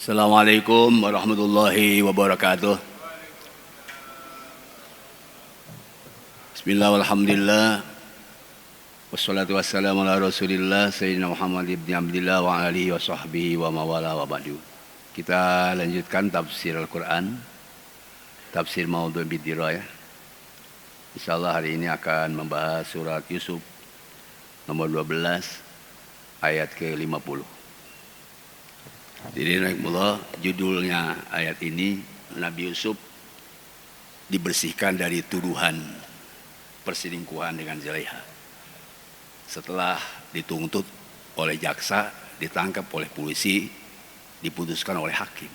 Assalamualaikum warahmatullahi wabarakatuh. Bismillah walhamdulillah. Wassalatu wassalamu ala rasulillah Sayyidina Muhammad ibn Abdillah wa alihi wa sahbihi wa mawala wa ba'du. Kita lanjutkan tafsir Al-Quran, tafsir Maudhu' Bidirayah. InsyaAllah hari ini akan membahas surat Yusuf nomor 12 ayat ke-50. Jadi rahimahullah, judulnya ayat ini, Nabi Yusuf dibersihkan dari tuduhan perselingkuhan dengan Zulaiha. Setelah dituntut oleh jaksa, ditangkap oleh polisi, diputuskan oleh hakim.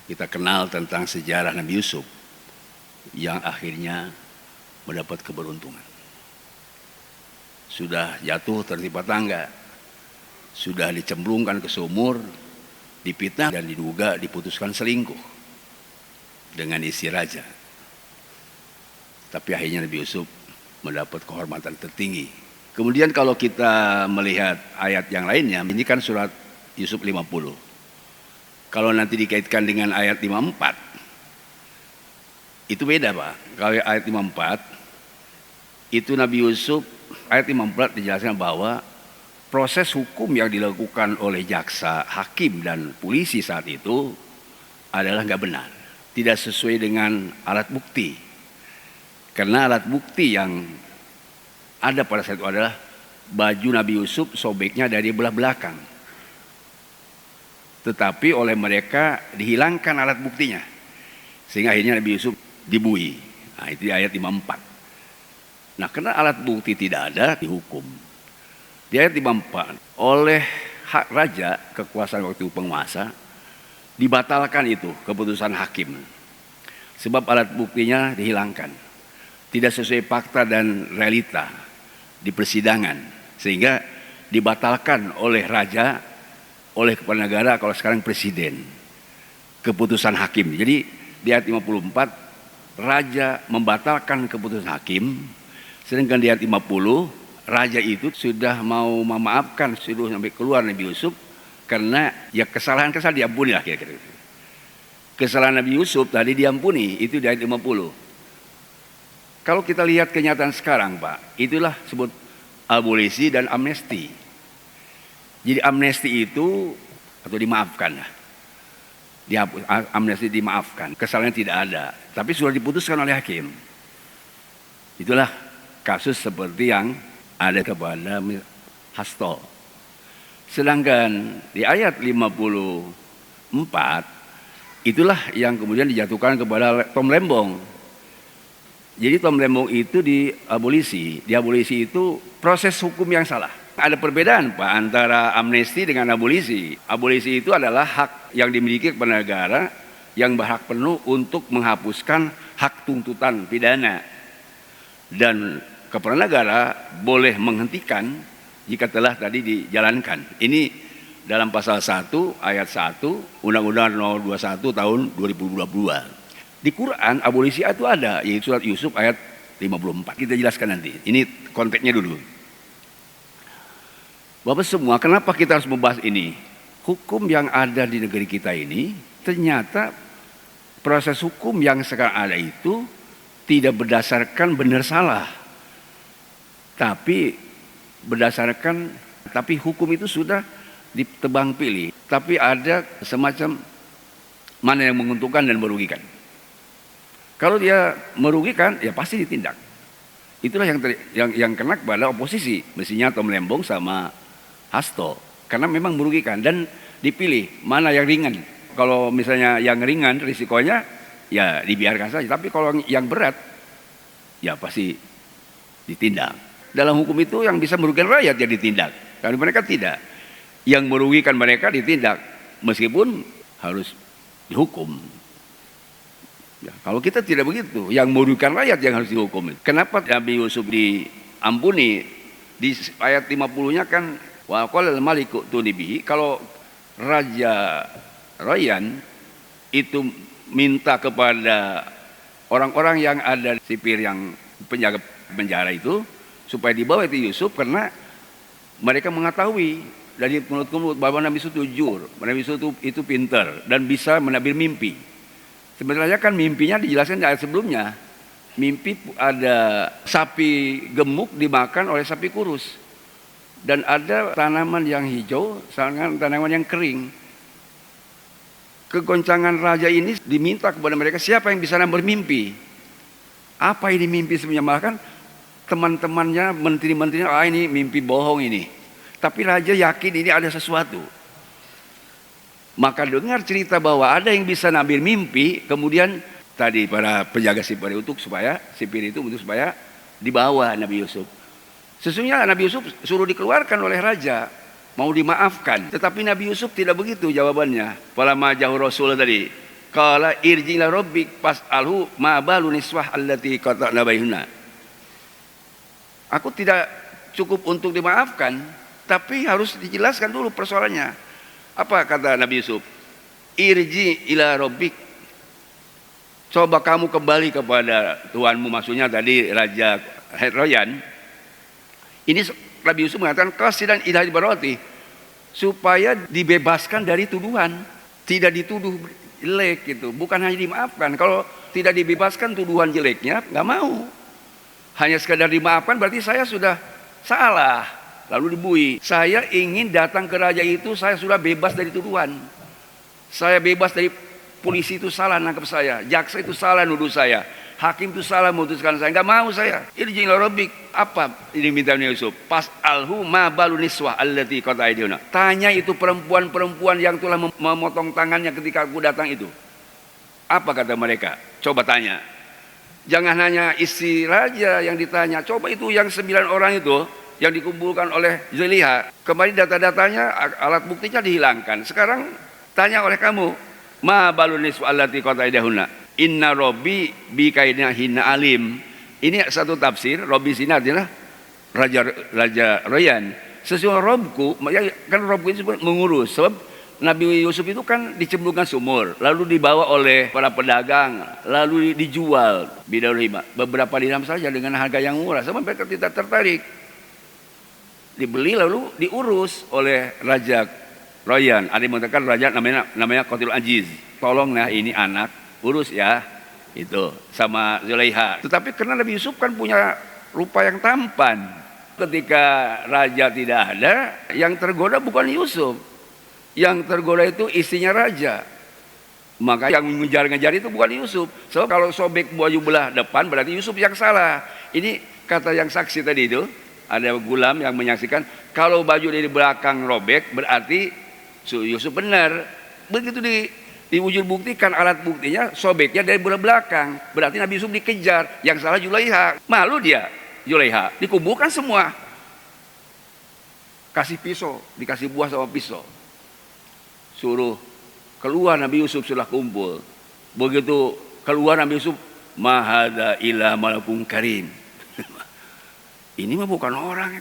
Kita kenal tentang sejarah Nabi Yusuf yang akhirnya mendapat keberuntungan. Sudah jatuh tertimpa tangga, sudah dicemplungkan ke sumur, dipitnah dan diduga diputuskan selingkuh dengan istri raja. Tapi akhirnya Nabi Yusuf mendapat kehormatan tertinggi. Kemudian kalau kita melihat ayat yang lainnya, ini kan surat Yusuf 50. Kalau nanti dikaitkan dengan ayat 54, itu beda Pak. Kalau ayat 54, itu Nabi Yusuf, ayat 54 dijelaskan bahwa proses hukum yang dilakukan oleh jaksa, hakim, dan polisi saat itu adalah nggak benar. Tidak sesuai dengan alat bukti. Karena alat bukti yang ada pada saat itu adalah baju Nabi Yusuf sobeknya dari belah belakang. Tetapi oleh mereka dihilangkan alat buktinya. Sehingga akhirnya Nabi Yusuf dibui. Nah, itu ayat 54. Nah, karena alat bukti tidak ada, dihukum. Di ayat 54, oleh hak raja, kekuasaan waktu penguasa, dibatalkan itu keputusan hakim. Sebab alat buktinya dihilangkan. Tidak sesuai fakta dan realita di persidangan. Sehingga dibatalkan oleh raja, oleh kepala negara, kalau sekarang presiden. Keputusan hakim. Jadi di ayat 54, raja membatalkan keputusan hakim. Sedangkan di ayat 50, raja itu sudah mau memaafkan, sudah sampai keluar Nabi Yusuf karena ya kesalahan diampuni lah kira-kira. Kesalahan Nabi Yusuf tadi diampuni, itu di ayat 50. Kalau kita lihat kenyataan sekarang Pak, itulah sebut abolisi dan amnesti. Jadi amnesti itu atau dimaafkan lah. Amnesti dimaafkan, kesalahan tidak ada, tapi sudah diputuskan oleh hakim. Itulah kasus seperti yang ada kepada Hasto. Sedangkan di ayat 54, itulah yang kemudian dijatuhkan kepada Tom Lembong. Jadi Tom Lembong itu diabolisi. Diabolisi itu proses hukum yang salah. Ada perbedaan Pak antara amnesti dengan abolisi. Abolisi itu adalah hak yang dimiliki kepada negara yang berhak penuh untuk menghapuskan hak tuntutan pidana. Dan kepala negara boleh menghentikan jika telah tadi dijalankan. Ini dalam pasal 1 ayat 1 Undang-Undang nomor 21 tahun 2022. Di Quran abolisi itu ada, yaitu surat Yusuf ayat 54. Kita jelaskan nanti. Ini konteksnya dulu. Bapak semua, kenapa kita harus membahas ini? Hukum yang ada di negeri kita ini ternyata proses hukum yang sekarang ada itu tidak berdasarkan benar salah. Tapi hukum itu sudah ditebang pilih. Tapi ada semacam mana yang menguntungkan dan merugikan. Kalau dia merugikan, ya pasti ditindak. Itulah yang kena kepada oposisi, mestinya Tom Lembong sama Hasto, karena memang merugikan dan dipilih mana yang ringan. Kalau misalnya yang ringan risikonya, ya dibiarkan saja. Tapi kalau yang berat, ya pasti ditindak. Dalam hukum itu yang bisa merugikan rakyat ya ditindak. Kalau mereka tidak. Yang merugikan mereka ditindak. Meskipun harus dihukum. Ya, kalau kita tidak begitu. Yang merugikan rakyat yang harus dihukum. Kenapa Nabi Yusuf diampuni? Di ayat 50-nya kan wa qala al-maliku tunibihi. Kalau Raja Rayyan itu minta kepada orang-orang yang ada sipir yang penjaga penjara itu supaya dibawa itu Yusuf, karena mereka mengetahui dari mulut ke mulut bahwa Nabi Yusuf jujur, Nabi Yusuf itu pintar dan bisa menabir mimpi. Sebenarnya kan mimpinya dijelaskan di ayat sebelumnya. Mimpi ada sapi gemuk dimakan oleh sapi kurus. Dan ada tanaman yang hijau, tanaman yang kering. Kegoncangan raja ini diminta kepada mereka, siapa yang bisa bermimpi? Apa ini mimpi sebenarnya? Bahkan teman-temannya, menteri-menterinya, ini mimpi bohong ini. Tapi raja yakin ini ada sesuatu. Maka dengar cerita bahwa ada yang bisa nabir mimpi, kemudian tadi para penjaga sipir itu supaya dibawa Nabi Yusuf. Sesungguhnya Nabi Yusuf suruh dikeluarkan oleh raja, mau dimaafkan. Tetapi Nabi Yusuf tidak begitu jawabannya. Falamma ja'u rasul tadi, qala irji ila rabbik fas'alhu ma balu niswah allati qata'na baihuna. Aku tidak cukup untuk dimaafkan, tapi harus dijelaskan dulu persoalannya. Apa kata Nabi Yusuf? Irji ila rabbik. Coba kamu kembali kepada Tuhanmu, maksudnya tadi Raja Royan. Ini Nabi Yusuf mengatakan qasidan ila ibarati, supaya dibebaskan dari tuduhan, tidak dituduh jelek gitu, bukan hanya dimaafkan. Kalau tidak dibebaskan tuduhan jeleknya, nggak mau. Hanya sekadar dimaafkan berarti saya sudah salah. Lalu dibui, saya ingin datang ke raja itu, saya sudah bebas dari tuduhan. Saya bebas dari polisi itu salah nangkap saya, jaksa itu salah nuduh saya, hakim itu salah memutuskan saya. Enggak mau saya. Irji ila rabbik. Apa ini minta Yusuf? Pas'alhu ma balu niswah allati qata'iduna. Tanya itu perempuan-perempuan yang telah memotong tangannya ketika aku datang itu. Apa kata mereka? Coba tanya. Jangan hanya istri raja yang ditanya, coba itu yang 9 orang itu yang dikumpulkan oleh Zulaiha. Kembali data-datanya, alat buktinya dihilangkan. Sekarang tanya oleh kamu, ma balun niswa allati qataidahunna. Inna rabbi bi kaidina hinna alim. Ini satu tafsir, Robbi sini adalah Raja Royan. Sesungguhnya Robku, kan Robku itu mengurus. Sebab Nabi Yusuf itu kan dicemplungkan sumur, lalu dibawa oleh para pedagang, lalu dijual bidarhima, beberapa dirham saja dengan harga yang murah. Sebab mereka tidak tertarik. Dibeli lalu diurus oleh Raja Royan. Ada yang mengatakan raja namanya Qatil Aziz. Tolong ini anak urus ya, itu sama Zulaiha. Tetapi karena Nabi Yusuf kan punya rupa yang tampan, ketika raja tidak ada, yang tergoda bukan Yusuf, yang tergoda itu istrinya raja. Maka yang mengejar-ngejar itu bukan Yusuf. Sebab kalau sobek baju belah depan berarti Yusuf yang salah. Ini kata yang saksi tadi itu. Ada gulam yang menyaksikan, kalau baju dari belakang robek berarti Yusuf benar. Begitu diwujud buktikan alat buktinya, sobeknya dari belakang, berarti Nabi Yusuf dikejar. Yang salah Zulaiha. Malu dia Zulaiha, dikumpulkan semua, kasih pisau, dikasih buah sama pisau, suruh keluar. Nabi Yusuf sudah kumpul. Begitu keluar Nabi Yusuf, mahada ila malakun karim. Ini mah bukan orang,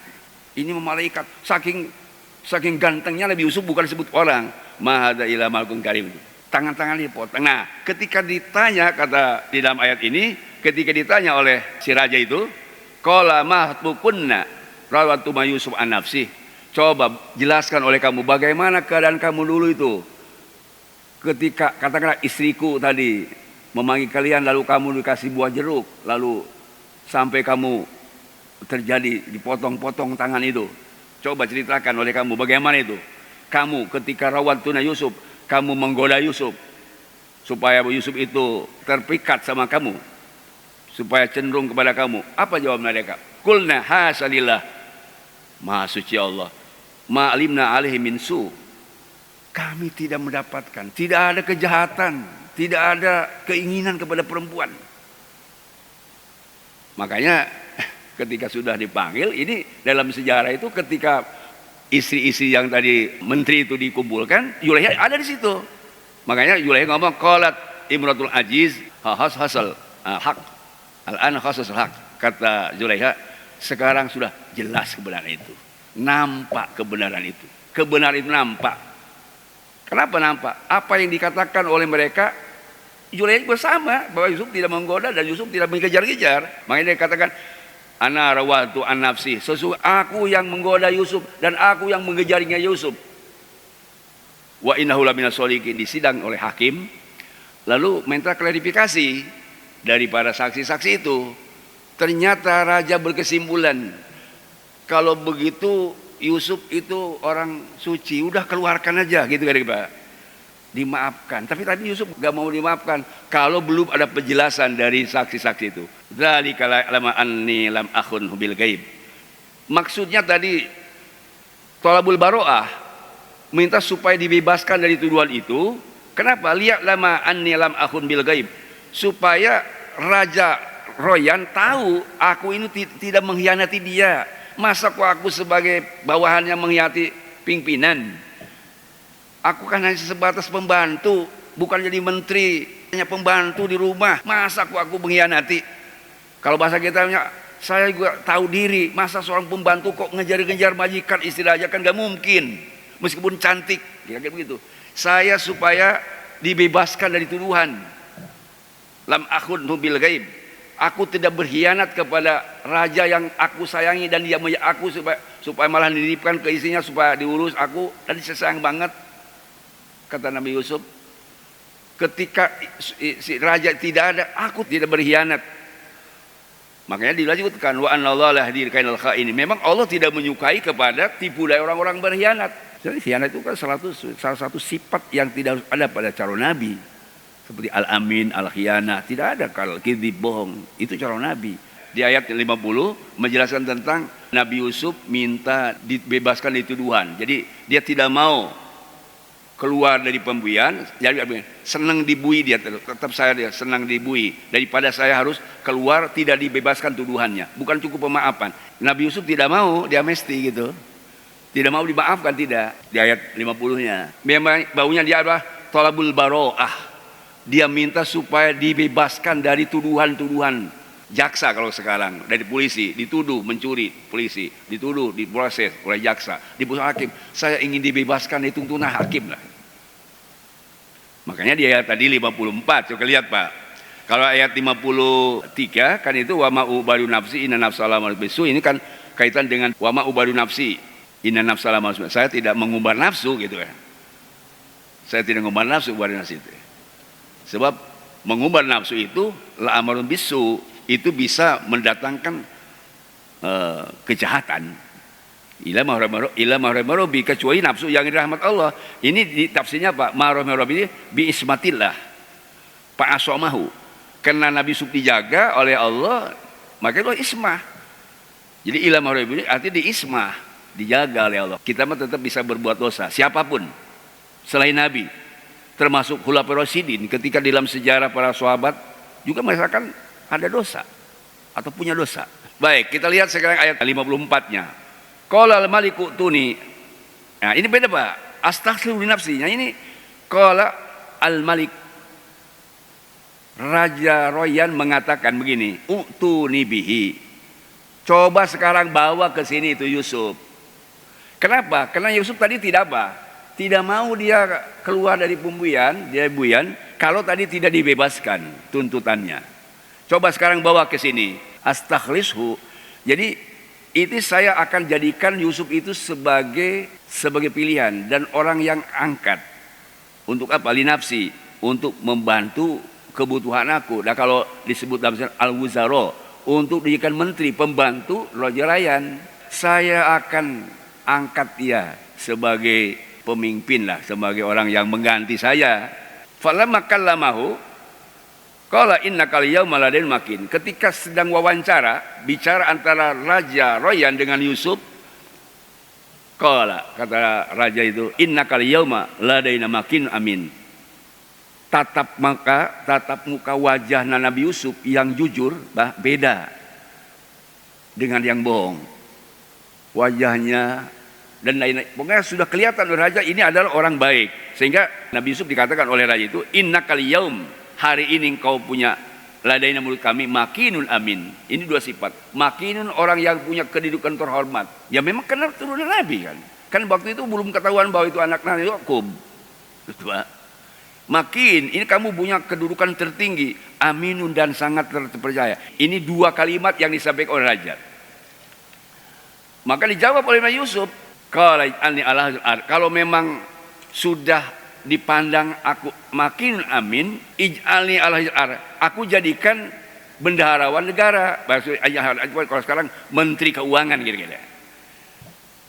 ini mah malaikat. Saking gantengnya Nabi Yusuf bukan disebut orang. Mahada ila malakun karim. Tangan-tangan dipotong. Nah, ketika ditanya, kata di dalam ayat ini, ketika ditanya oleh si raja itu, qala mahtukunna rawatu ma Yusuf an nafsi. Coba jelaskan oleh kamu bagaimana keadaan kamu dulu itu. Ketika katakanlah istriku tadi memanggil kalian, lalu kamu dikasih buah jeruk, lalu sampai kamu terjadi dipotong-potong tangan itu. Coba ceritakan oleh kamu bagaimana itu. Kamu ketika rawatuna Yusuf, kamu menggoda Yusuf supaya Yusuf itu terpikat sama kamu, supaya cenderung kepada kamu. Apa jawab mereka? Qulna hasalillah, maha suci Allah, ma alimna alaihi min su. Kami tidak mendapatkan, tidak ada kejahatan, tidak ada keinginan kepada perempuan. Makanya ketika sudah dipanggil, ini dalam sejarah itu ketika istri-istri yang tadi menteri itu dikumpulkan, Zulaiha ada di situ. Makanya Zulaiha ngomong qalat imratul aziz hasal hak al-an hasal hak. Kata Zulaiha, sekarang sudah jelas kebenaran itu. Nampak kebenaran itu. Kebenaran itu nampak. Kenapa nampak? Apa yang dikatakan oleh mereka, Zulaiha bersama bahwa Yusuf tidak menggoda dan Yusuf tidak mengejar-kejar. Makanya dia katakan, Ana rawatu an nafsi, sesungguhnya aku yang menggoda Yusuf dan aku yang mengejarnya Yusuf. Wa innahu laminas sholihin, disidang oleh hakim, lalu minta klarifikasi dari para saksi-saksi itu. Ternyata raja berkesimpulan, kalau begitu Yusuf itu orang suci, udah keluarkan aja gitu kan Pak. Dimaafkan. Tapi tadi Yusuf gak mau dimaafkan kalau belum ada penjelasan dari saksi-saksi itu. Dzalika lama anni lam akhun bil ghaib. Maksudnya tadi thalabul baroah, minta supaya dibebaskan dari tuduhan itu. Kenapa? Lihat lama anni lam akhun bil ghaib, supaya Raja Royan tahu aku ini tidak mengkhianati dia. Masa kok aku sebagai bawahannya mengkhianati pimpinan? Aku kan hanya sebatas pembantu, bukan jadi menteri, hanya pembantu di rumah. Masa aku mengkhianati? Kalau bahasa kita, saya juga tahu diri. Masa seorang pembantu kok ngejar-ngejar majikan istri raja, kan gak mungkin. Meskipun cantik, kayak begitu. Saya supaya dibebaskan dari tuduhan. Lam akhun bil ghaib. Aku tidak berkhianat kepada raja yang aku sayangi dan dia aku supaya malah nitipkan ke istrinya supaya diurus aku, dan saya sayang banget. Kata Nabi Yusuf, ketika si raja tidak ada, aku tidak berkhianat. Makanya dilanjutkan, wa anallahu la yahdil kaidal kha'in. Memang Allah tidak menyukai kepada tipu daya orang-orang berkhianat. Jadi khianat itu kan salah satu sifat yang tidak ada pada calon nabi. Seperti al-amin, al-khianah, tidak ada kalau kadzib, bohong. Itu calon nabi. Di ayat 50 menjelaskan tentang Nabi Yusuf minta dibebaskan dari tuduhan. Jadi dia tidak mau keluar dari pembuian, jadi senang dibui dia, tetap saya dia senang dibui daripada saya harus keluar tidak dibebaskan tuduhannya. Bukan cukup pemaafan. Nabi Yusuf tidak mau diamnesti gitu, tidak mau dimaafkan, tidak. Di ayat 50-nya memang baunya dia adalah thalabul baroah, dia minta supaya dibebaskan dari tuduhan-tuduhan jaksa. Kalau sekarang dari polisi dituduh mencuri, polisi dituduh diproses oleh jaksa, diputus hakim, saya ingin dibebaskan dari tuntunan hakim lah. Makanya di ayat tadi 54, coba lihat Pak. Kalau ayat 53 kan itu wa ma ubadu nafsi inna nafsala bisu, ini kan kaitan dengan wa ma ubadu nafsi inna nafsala bisu. Saya tidak mengumbar nafsu gitu kan. Saya tidak mengumbar nafsu ubadu nafsi itu. Sebab mengumbar nafsu itu la amarun bisu, itu bisa mendatangkan kejahatan. Ila mahrobi, kecuali nafsu yang dirahmat Allah. Ini di tafsirnya Pak, mahrobi bi ismatillah Pak asomahu, karena Nabi Yusuf dijaga oleh Allah, maka itu ismah. Jadi ila mahrobi artinya di ismah, dijaga oleh Allah. Kita mah tetap bisa berbuat dosa, siapapun selain Nabi, termasuk khulafaur rasyidin. Ketika dalam sejarah para sahabat juga merasakan ada dosa atau punya dosa. Baik, kita lihat sekarang ayat 54-nya. Qala al-maliku tuni. Nah, ini beda Pak. Astaghfiru li nafsi. Nah, ini qala al-malik. Raja Royan mengatakan begini, utuni bihi. Coba sekarang bawa ke sini itu Yusuf. Kenapa? Karena Yusuf tadi tidak apa? Tidak mau dia keluar dari pembuian, kalau tadi tidak dibebaskan tuntutannya. Coba sekarang bawa ke sini. Astakhlishu. Jadi itu saya akan jadikan Yusuf itu sebagai pilihan dan orang yang angkat. Untuk apa? Linafsi, untuk membantu kebutuhan aku. Nah, kalau disebut dalam al-wuzara, untuk dijadikan menteri pembantu Raja Royan, saya akan angkat dia sebagai pemimpin lah, sebagai orang yang mengganti saya. Falamma kallamahu qala innaka al-yawma ladain makin. Ketika sedang wawancara, bicara antara Raja Royan dengan Yusuf, qala, kata raja itu, innaka al-yawma ladaina makin amin. Tatap muka wajah Nabi Yusuf yang jujur beda dengan yang bohong. Wajahnya dan lain-lain, pokoknya sudah kelihatan oleh raja ini adalah orang baik. Sehingga Nabi Yusuf dikatakan oleh raja itu, innakal yaum, hari ini engkau punya ladaina menurut kami makinun amin. Ini dua sifat. Makinun orang yang punya kedudukan terhormat. Ya memang karena turunan Nabi kan. Kan waktu itu belum ketahuan bahwa itu anak Nabi Yakub. Makin, ini kamu punya kedudukan tertinggi. Aminun dan sangat terpercaya. Ini dua kalimat yang disampaikan oleh raja. Maka dijawab oleh Nabi Yusuf, kalau memang sudah dipandang aku makin amin, ij'alni ala aku jadikan bendaharawan negara. Kalau sekarang menteri keuangan gitu-gitu.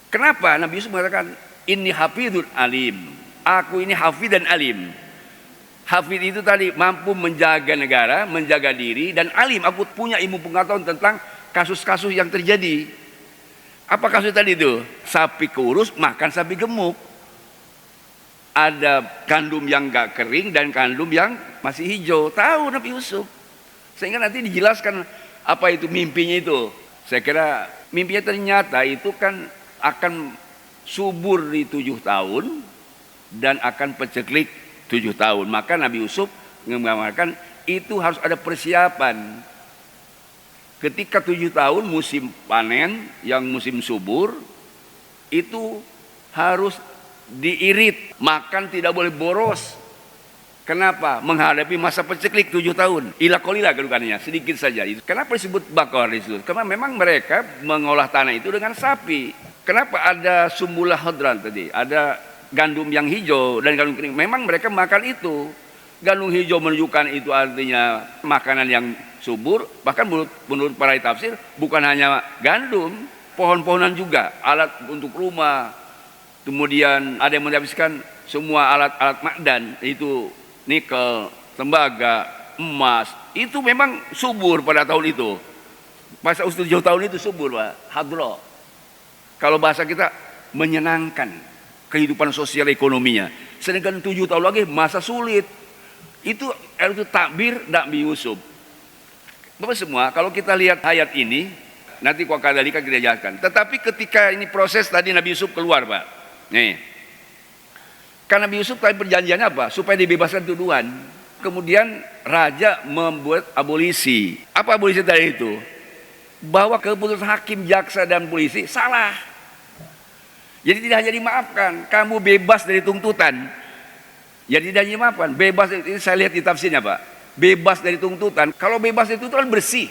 Kenapa Nabi Yusuf mengatakan inni hafidun alim? Aku ini hafid dan alim. Hafid itu tadi mampu menjaga negara, menjaga diri, dan alim, aku punya ilmu pengetahuan tentang kasus-kasus yang terjadi. Apa kasus tadi itu? Sapi kurus makan sapi gemuk. Ada gandum yang gak kering dan gandum yang masih hijau. Tahu Nabi Yusuf. Sehingga nanti dijelaskan apa itu mimpinya itu. Saya kira mimpinya ternyata itu kan akan subur di 7 tahun dan akan peceklik 7 tahun. Maka Nabi Yusuf menggambarkan itu harus ada persiapan. Ketika 7 tahun musim panen yang musim subur itu harus diirit, makan tidak boleh boros. Kenapa? Menghadapi masa peceklik 7 tahun. Ila qalilah kedukannya, sedikit saja. Kenapa disebut bakar disebut? Karena memang mereka mengolah tanah itu dengan sapi. Kenapa ada sumbulah hadran tadi? Ada gandum yang hijau dan gandum kering. Memang mereka makan itu. Gandum hijau menunjukkan itu artinya makanan yang subur. Bahkan menurut para tafsir bukan hanya gandum, pohon-pohonan juga, alat untuk rumah. Kemudian ada yang menghabiskan semua alat-alat makdan, itu nikel, tembaga, emas. Itu memang subur pada tahun itu. Masa usia 7 tahun itu subur, Pak. Hadro. Kalau bahasa kita menyenangkan kehidupan sosial ekonominya. Sedangkan 7 tahun lagi masa sulit. Itu takbir Nabi Yusuf. Bapak semua, kalau kita lihat ayat ini, nanti wakadhalika kita jelaskan. Tetapi ketika ini proses tadi Nabi Yusuf keluar, Pak. Nih. Karena Nabi Yusuf tadi perjanjiannya apa? Supaya dibebaskan tuduhan. Kemudian raja membuat abolisi. Apa abolisi tadi itu? Bahwa keputusan hakim, jaksa dan polisi salah. Jadi tidak hanya dimaafkan, kamu bebas dari tuntutan. Jadi tidak hanya dimaafkan, bebas. Ini saya lihat di tafsirnya, Pak. Bebas dari tuntutan. Kalau bebas dari tuntutan bersih.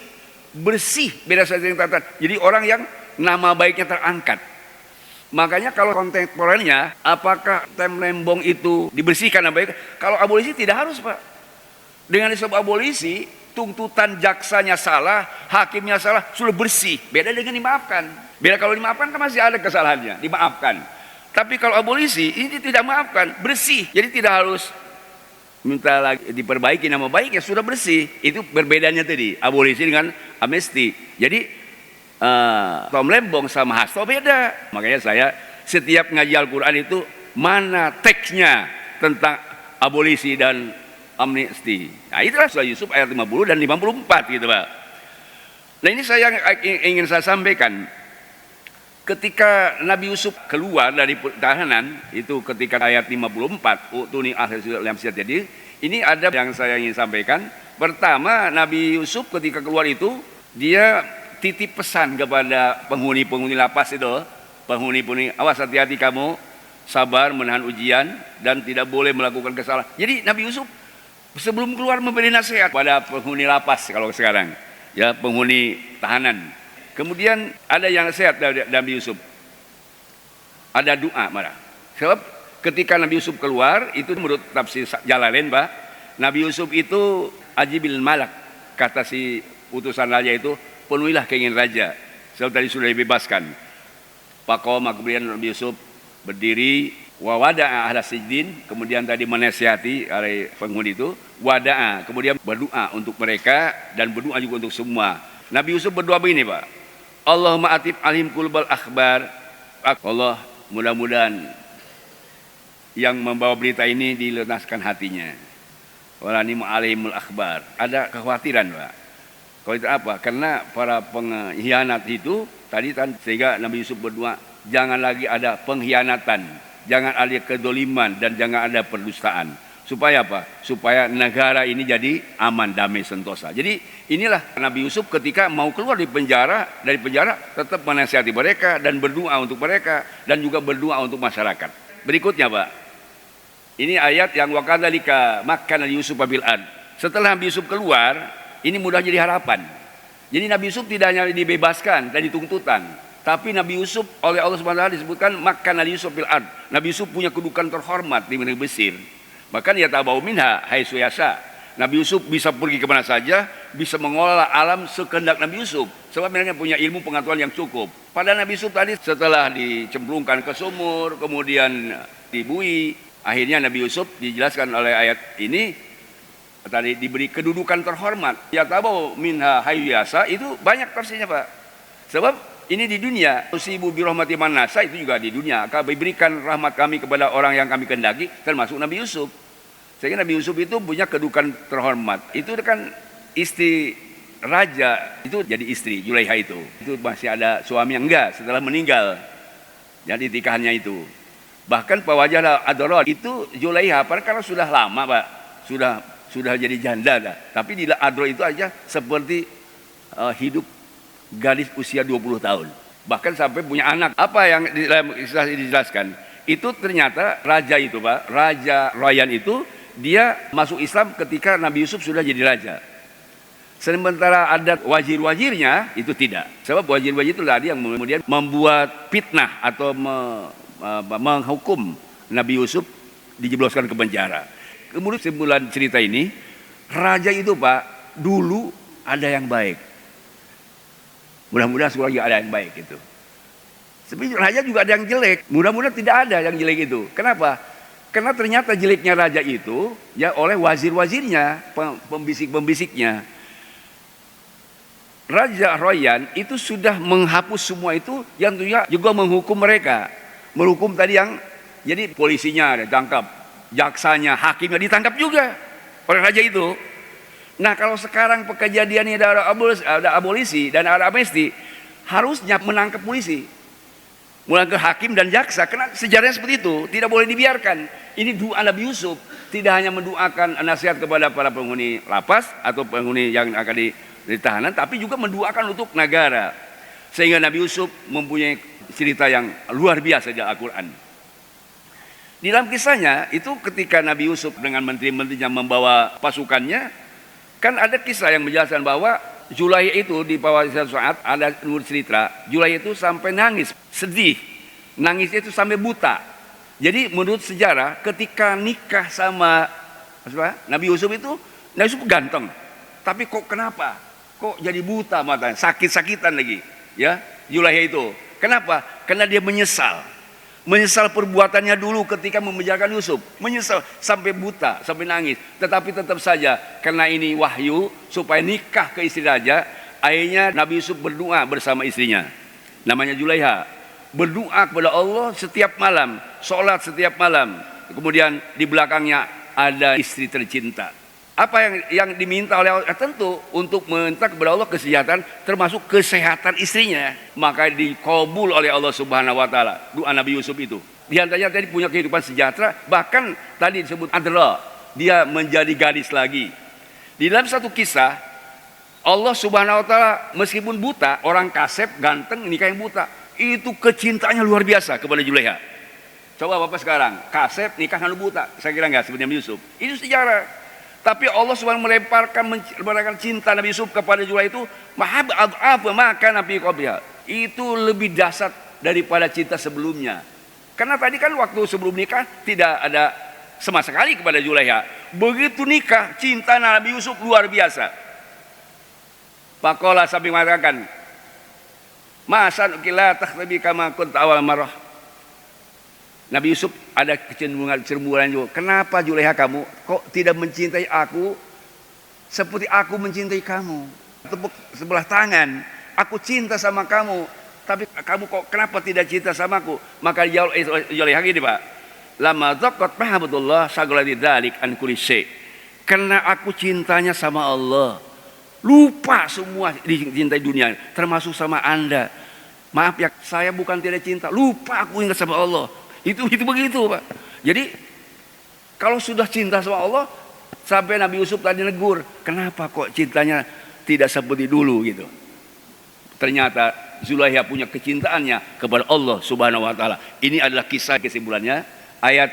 Bersih beda dari tuntutan. Jadi orang yang nama baiknya terangkat. Makanya kalau kontemporer,nya apakah Tem Lembong itu dibersihkan nama baik? Kalau abolisi tidak harus, Pak. Dengan disebut abolisi, tuntutan jaksanya salah, hakimnya salah, sudah bersih. Beda dengan dimaafkan. Beda kalau dimaafkan kan masih ada kesalahannya, dimaafkan. Tapi kalau abolisi ini tidak maafkan, bersih. Jadi tidak harus minta lagi diperbaiki nama baiknya, sudah bersih. Itu berbedanya tadi abolisi dengan amnesti. Jadi Tom Lembong sama Hasto beda. Makanya saya setiap ngaji Al-Quran itu mana teksnya tentang abolisi dan amnesti. Nah itulah surah Yusuf ayat 50 dan 54 gitu, Pak. Nah ini ingin saya sampaikan. Ketika Nabi Yusuf keluar dari tahanan itu ketika ayat 54 utuni akhir jadi ini ada yang saya ingin sampaikan. Pertama, Nabi Yusuf ketika keluar itu dia titip pesan kepada penghuni-penghuni lapas itu, penghuni-penghuni, awas hati-hati kamu, sabar menahan ujian dan tidak boleh melakukan kesalahan. Jadi Nabi Yusuf sebelum keluar memberi nasihat pada penghuni lapas kalau sekarang, ya penghuni tahanan. Kemudian ada yang nasihat dari Nabi Yusuf. Ada doa marah. Sebab ketika Nabi Yusuf keluar itu menurut tafsir Jalalain, Pak, Nabi Yusuf itu ajibil malak, kata si utusan raja itu, penuhilah keinginan raja. Sebab tadi sudah dibebaskan. Pakoma kemudian Nabi Yusuf berdiri, wawada'a ahla sijdin, kemudian tadi menasihati oleh penghuni itu, wada'a, kemudian berdoa untuk mereka dan berdoa juga untuk semua. Nabi Yusuf berdoa begini, Pak. Allahumma atib alim kulbal akhbar. Allah, mudah-mudahan yang membawa berita ini dilunaskan hatinya. Walanimu alimul akhbar. Ada kekhawatiran, Pak. Kalau itu apa? Karena para pengkhianat itu tadi kan sehingga Nabi Yusuf berdoa jangan lagi ada pengkhianatan, jangan ada kedoliman dan jangan ada perdustaan. Supaya apa? Supaya negara ini jadi aman, damai, sentosa. Jadi inilah Nabi Yusuf ketika mau keluar dari penjara tetap menasihati mereka dan berdoa untuk mereka dan juga berdoa untuk masyarakat. Berikutnya, Pak. Ini ayat yang wakadzalika makkana Yusuf bil ard. Setelah Nabi Yusuf keluar, ini mudah jadi harapan. Jadi Nabi Yusuf tidak hanya dibebaskan dari tuntutan, Tapi Nabi Yusuf oleh Allah Subhanahu wa taala disebutkan maka Nabi Yusuf fil ard. Nabi Yusuf punya kedudukan terhormat di negeri Mesir. Bahkan ya tabau minha haitsu yasha. Nabi Yusuf bisa pergi kemana saja, bisa mengolah alam sekehendak Nabi Yusuf. Sebab mereka punya ilmu pengetahuan yang cukup. Pada Nabi Yusuf tadi setelah dicemplungkan ke sumur, kemudian dibui, akhirnya Nabi Yusuf dijelaskan oleh ayat ini tadi diberi kedudukan terhormat. Ya tabau minha haitsu yasha itu banyak versinya, Pak. Sebab ini di dunia, usibu bi rahmati man nasa itu juga di dunia. Kami berikan rahmat kami kepada orang yang kami kehendaki, termasuk Nabi Yusuf. Sehingga Nabi Yusuf itu punya kedudukan terhormat. Itu kan istri raja, itu jadi istri Zulaiha itu. Itu masih ada suami yang enggak setelah meninggal. Jadi nikahannya itu. Bahkan Pawajah Adoro itu Zulaiha, karena sudah lama, Pak. Sudah jadi janda dah. Tapi di Adro itu aja seperti hidup gadis usia 20 tahun. Bahkan sampai punya anak. Apa yang dijelaskan? Itu ternyata raja itu, Pak. Raja Royan itu dia masuk Islam ketika Nabi Yusuf sudah jadi raja. Sementara ada wazir-wazirnya itu tidak. Sebab wazir-wazir itu tadi yang kemudian membuat fitnah atau menghukum Nabi Yusuf dijebloskan ke penjara. Kemudian sembulan cerita ini, raja itu, Pak, dulu ada yang baik. Mudah-mudahan sekolah juga ada yang baik itu. Sebenarnya raja juga ada yang jelek. Mudah-mudahan tidak ada yang jelek itu. Kenapa? Karena ternyata jeleknya raja itu ya oleh wazir-wazirnya, pembisik-pembisiknya. Raja Royan itu sudah menghapus semua itu, yang juga menghukum mereka. Menghukum tadi yang jadi polisinya ditangkap, jaksanya, hakimnya ditangkap juga oleh raja itu. Nah, kalau sekarang kejadiannya ada abolisi dan ada amnesti, harusnya menangkap polisi, menangkap hakim dan jaksa. Karena sejarahnya seperti itu, tidak boleh dibiarkan. Ini doa Nabi Yusuf, tidak hanya mendoakan nasihat kepada para penghuni lapas atau penghuni yang akan ditahanan, tapi juga mendoakan untuk negara. Sehingga Nabi Yusuf mempunyai cerita yang luar biasa di Al-Quran. Di dalam kisahnya itu ketika Nabi Yusuf dengan menteri-menterinya membawa pasukannya, kan ada kisah yang menjelaskan bahwa Zulaiha itu di bawah satu saat ada nur cerita, Zulaiha itu sampai nangis, sedih. Nangisnya itu sampai buta. Jadi menurut sejarah ketika nikah sama Nabi Yusuf itu, Nabi Yusuf ganteng. Tapi kok kenapa? Kok jadi buta matanya, sakit-sakitan lagi, ya, Zulaiha itu. Kenapa? Karena dia menyesal. Menyesal perbuatannya dulu ketika memenjarakan Yusuf. Menyesal sampai buta, sampai nangis. Tetapi tetap saja karena ini wahyu supaya nikah ke istri raja, akhirnya Nabi Yusuf berdoa bersama istrinya. Namanya Zulaiha. Berdoa kepada Allah setiap malam, sholat setiap malam. Kemudian di belakangnya ada istri tercinta. Apa yang diminta oleh Allah? Tentu untuk meminta kepada Allah kesejahteraan, termasuk kesehatan istrinya. Maka dikabul oleh Allah Subhanahu wa taala doa Nabi Yusuf itu. Di antaranya tadi punya kehidupan sejahtera, bahkan tadi disebut Adra, dia menjadi gadis lagi. Di dalam satu kisah, Allah Subhanahu wa taala meskipun buta, orang Kasep ganteng nikah yang buta, itu kecintaannya luar biasa kepada Zulaiha. Coba Bapak sekarang, Kasep nikah dengan buta, saya kira enggak seperti Nabi Yusuf. Itu sejarah. Tapi Allah SWT melemparkan cinta Nabi Yusuf kepada Zulaiha itu maka Nabi Qabiha. Itu lebih dahsyat daripada cinta sebelumnya. Karena tadi kan waktu sebelum nikah tidak ada sama sekali kepada Zulaiha. Begitu nikah, cinta Nabi Yusuf luar biasa. Faqala sambil mengatakan, "Ma'asan ukila takhtabi kama kunta awal marah." Nabi Yusuf ada kecemburuan juga. Kenapa Zulaiha kamu kok tidak mencintai aku seperti aku mencintai kamu? Tepuk sebelah tangan. Aku cinta sama kamu, tapi kamu kok kenapa tidak cinta sama aku? Maka jawab Zulaiha gini, Pak. Lama dzaqat mahabbatullah saghlati dzalik an kulli syai. Karena aku cintanya sama Allah. Lupa semua dicintai dunia, termasuk sama Anda. Maaf ya, saya bukan tidak cinta, lupa aku ingat sama Allah. Itu begitu, Pak. Jadi kalau sudah cinta sama Allah, sampai Nabi Yusuf tadi negur, kenapa kok cintanya tidak seperti dulu gitu. Ternyata Zulaiha punya kecintaannya kepada Allah Subhanahu wa taala. Ini adalah kisah kesimpulannya. Ayat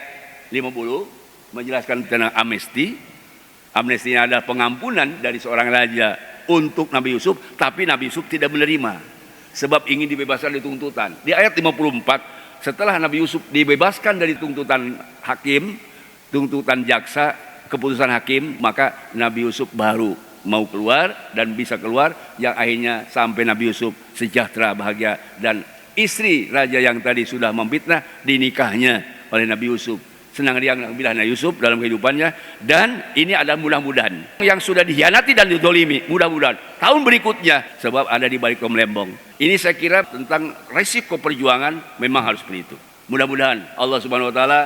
50 menjelaskan tentang amnesti. Amnestinya adalah pengampunan dari seorang raja untuk Nabi Yusuf, tapi Nabi Yusuf tidak menerima. sebab ingin dibebaskan dari tuntutan. Di ayat 54, setelah Nabi Yusuf dibebaskan dari tuntutan hakim, tuntutan jaksa, keputusan hakim, maka Nabi Yusuf baru mau keluar dan bisa keluar, yang akhirnya sampai Nabi Yusuf sejahtera, bahagia, dan istri raja yang tadi sudah memfitnah dinikahnya oleh Nabi Yusuf. Senang dia bila Nabi Yusuf dalam kehidupannya. Dan ini adalah mudah-mudahan yang sudah dikhianati dan didolimi, mudah-mudahan tahun berikutnya, sebab ada di balik melembong. Ini saya kira tentang resiko perjuangan, memang harus seperti itu. Mudah-mudahan Allah Subhanahu wa taala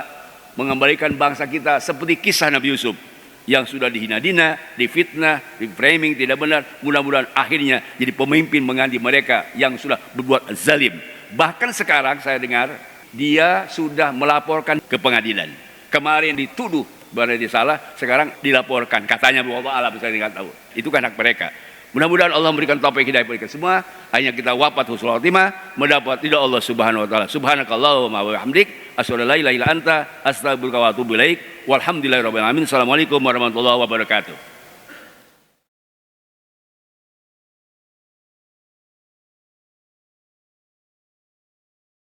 mengembalikan bangsa kita seperti kisah Nabi Yusuf yang sudah dihina-dina, difitnah, di-framing tidak benar. Mudah-mudahan akhirnya jadi pemimpin mengganti mereka yang sudah berbuat zalim. Bahkan sekarang saya dengar dia sudah melaporkan ke pengadilan. Kemarin dituduh bahwa dia salah, sekarang dilaporkan. Katanya bahwa Allah bisa tidak tahu. Itu kan hak mereka. Mudah-mudahan Allah memberikan taufik hidayah bagi kita semua. Hanya kita wafat husnul khotimah, mendapat ridha Allah Subhanahu wa taala. Subhanakallahumma wa bihamdik, asyhadu an la ilaha illa anta, astaghfiruka wa atubu ilaik. Walhamdulillahirabbil alamin. Assalamualaikum warahmatullahi wabarakatuh.